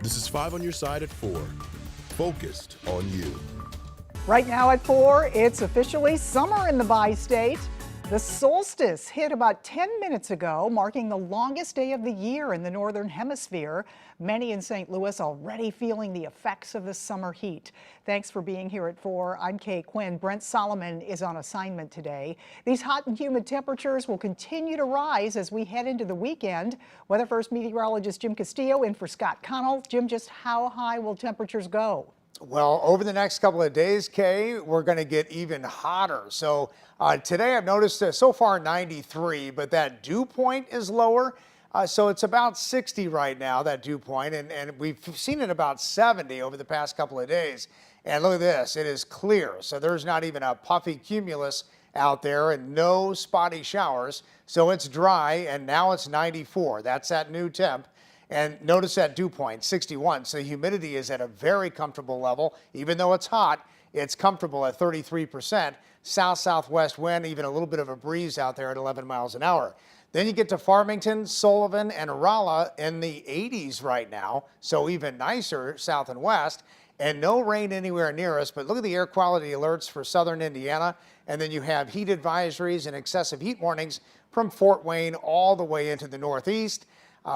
This is 5 on your side at 4. Focused on you. Right now at 4, it's officially summer in the bi-state. The solstice hit about 10 minutes ago, marking the longest day of the year in the northern hemisphere. Many in St. Louis already feeling the effects of the summer heat. Thanks for being here at 4. I'm Kay Quinn. Brent Solomon is on assignment today. These hot and humid temperatures will continue to rise as we head into the weekend. Weather First meteorologist Jim Castillo in for Scott Connell. Jim, just how high will temperatures go? Well, over the next couple of days, Kay, we're going to get even hotter. So today I've noticed so far 93, but that dew point is lower. So it's about 60 right now, that dew point, and we've seen it about 70 over the past couple of days. And look at this, it is clear. So there's not even a puffy cumulus out there and no spotty showers. So it's dry, and now it's 94. That's that new temp. And notice that dew point, 61. So humidity is at a very comfortable level. Even though it's hot, it's comfortable at 33%. South-southwest wind, even a little bit of a breeze out there at 11 miles an hour. Then you get to Farmington, Sullivan, and Rolla in the 80s right now. So even nicer south and west. And no rain anywhere near us. But look at the air quality alerts for southern Indiana. And then you have heat advisories and excessive heat warnings from Fort Wayne all the way into the northeast.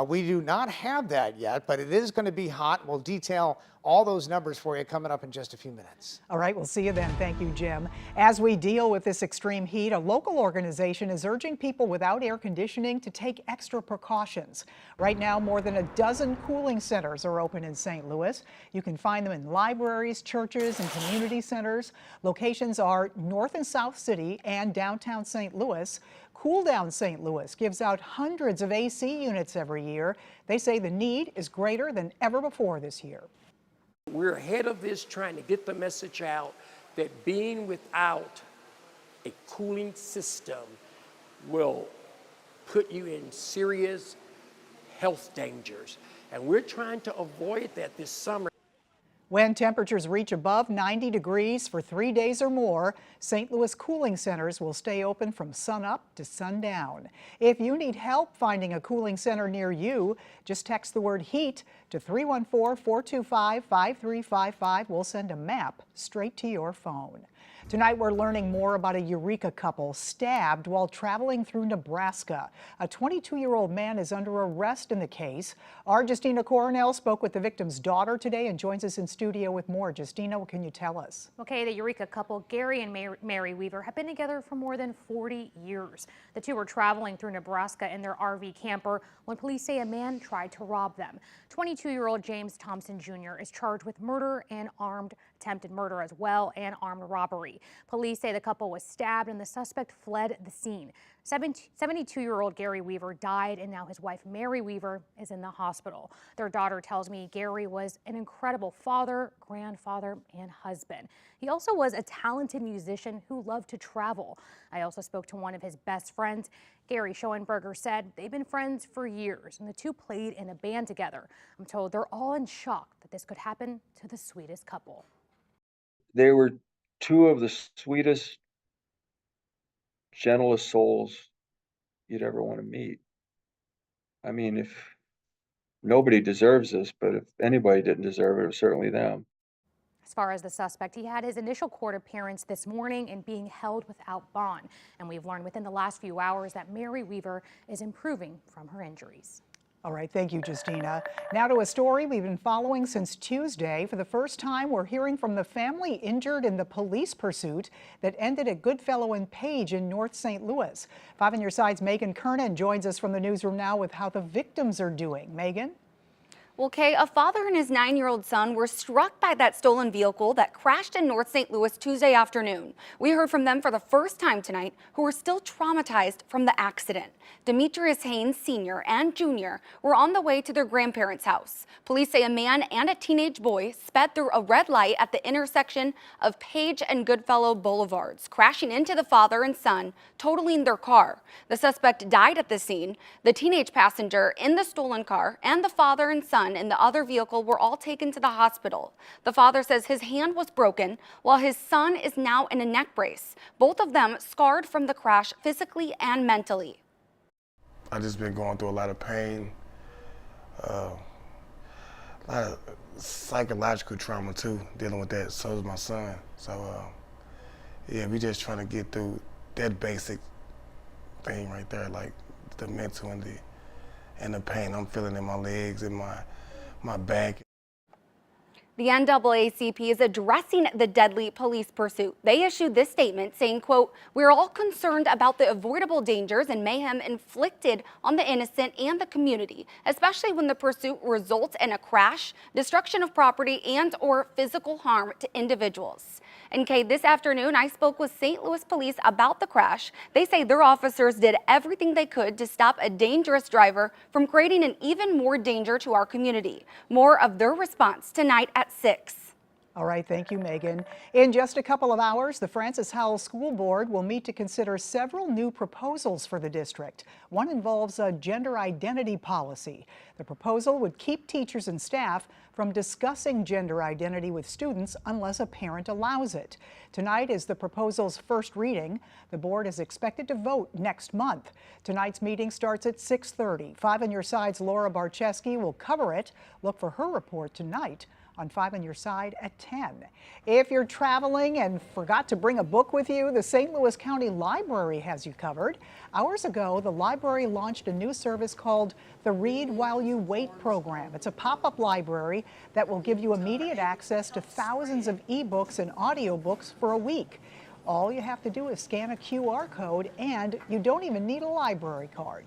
We do not have that yet, but it is going to be hot. We'll detail all those numbers for you coming up in just a few minutes. All right, we'll see you then. Thank you, Jim. As we deal with this extreme heat, a local organization is urging people without air conditioning to take extra precautions. Right now, more than a dozen cooling centers are open in St. Louis. You can find them in libraries, churches, and community centers. Locations are North and South City and downtown St. Louis. Cool Down St. Louis gives out hundreds of AC units every year. They say the need is greater than ever before this year. We're ahead of this, trying to get the message out that being without a cooling system will put you in serious health dangers. And we're trying to avoid that this summer. When temperatures reach above 90 degrees for 3 days or more, St. Louis cooling centers will stay open from sunup to sundown. If you need help finding a cooling center near you, just text the word HEAT to 314-425-5355. We'll send a map straight to your phone. Tonight, we're learning more about a Eureka couple stabbed while traveling through Nebraska. A 22-year-old man is under arrest in the case. Our Justina Coronel spoke with the victim's daughter today and joins us in studio with more. Justina, what can you tell us? Okay, the Eureka couple, Gary and Mary Weaver, have been together for more than 40 years. The two were traveling through Nebraska in their RV camper when police say a man tried to rob them. 22-year-old James Thompson Jr. is charged with murder and armed attempted murder as well and armed robbery. Police say the couple was stabbed and the suspect fled the scene. 72-year-old Gary Weaver died, and now his wife Mary Weaver is in the hospital. Their daughter tells me Gary was an incredible father, grandfather, and husband. He also was a talented musician who loved to travel. I also spoke to one of his best friends. Gary Schoenberger said they've been friends for years, and the two played in a band together. I'm told they're all in shock that this could happen to the sweetest couple. They were two of the sweetest, gentlest souls you'd ever want to meet. I mean, if nobody deserves this, but if anybody didn't deserve it, it was certainly them. As far as the suspect, he had his initial court appearance this morning and being held without bond. And we've learned within the last few hours that Mary Weaver is improving from her injuries. All right, thank you, Justina. Now to a story we've been following since Tuesday. For the first time, we're hearing from the family injured in the police pursuit that ended at Goodfellow and Page in North St. Louis. 5 on your side's Megan Kernan joins us from the newsroom now with how the victims are doing. Megan? Well, Kay, a father and his 9-year-old son were struck by that stolen vehicle that crashed in North St. Louis Tuesday afternoon. We heard from them for the first time tonight, who are still traumatized from the accident. Demetrius Haynes Sr. and Jr. were on the way to their grandparents' house. Police say a man and a teenage boy sped through a red light at the intersection of Page and Goodfellow Boulevards, crashing into the father and son, totaling their car. The suspect died at the scene. The teenage passenger in the stolen car and the father and son in the other vehicle were all taken to the hospital. The father says his hand was broken, while his son is now in a neck brace. Both of them scarred from the crash physically and mentally. I just been going through a lot of pain, a lot of psychological trauma too, dealing with that. So is my son. So yeah, we just trying to get through that basic thing right there, like the mental and the pain I'm feeling in my legs and my back. The NAACP is addressing the deadly police pursuit. They issued this statement saying, quote, "We're all concerned about the avoidable dangers and mayhem inflicted on the innocent and the community, especially when the pursuit results in a crash, destruction of property, and or physical harm to individuals." And Kay, this afternoon, I spoke with St. Louis police about the crash. They say their officers did everything they could to stop a dangerous driver from creating an even more danger to our community. More of their response tonight at 6. All right, thank you, Megan. In just a couple of hours, the Francis Howell School Board will meet to consider several new proposals for the district. One involves a gender identity policy. The proposal would keep teachers and staff from discussing gender identity with students unless a parent allows it. Tonight is the proposal's first reading. The board is expected to vote next month. Tonight's meeting starts at 6:30. 5 on Your Side's Laura Barczewski will cover it. Look for her report tonight on 5 on Your Side at 10. If you're traveling and forgot to bring a book with you, the St. Louis County Library has you covered. Hours ago, the library launched a new service called the Read While You Wait program. It's a pop-up library that will give you immediate access to thousands of ebooks and audiobooks for a week. All you have to do is scan a QR code, and you don't even need a library card.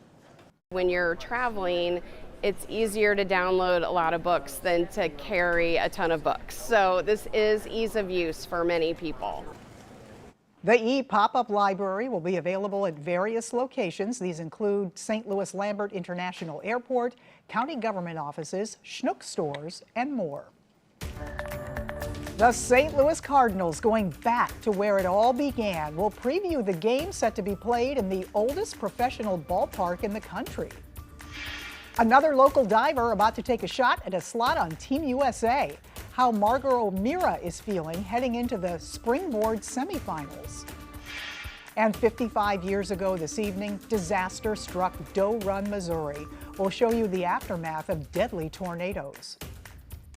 When you're traveling, it's easier to download a lot of books than to carry a ton of books. So this is ease of use for many people. The e-pop-up library will be available at various locations. These include St. Louis Lambert International Airport, county government offices, Schnuck stores, and more. The St. Louis Cardinals, going back to where it all began, will preview the game set to be played in the oldest professional ballpark in the country. Another local diver about to take a shot at a slot on Team USA. How Margaret O'Meara is feeling heading into the springboard semifinals. And 55 years ago this evening, disaster struck Doe Run, Missouri. We'll show you the aftermath of deadly tornadoes.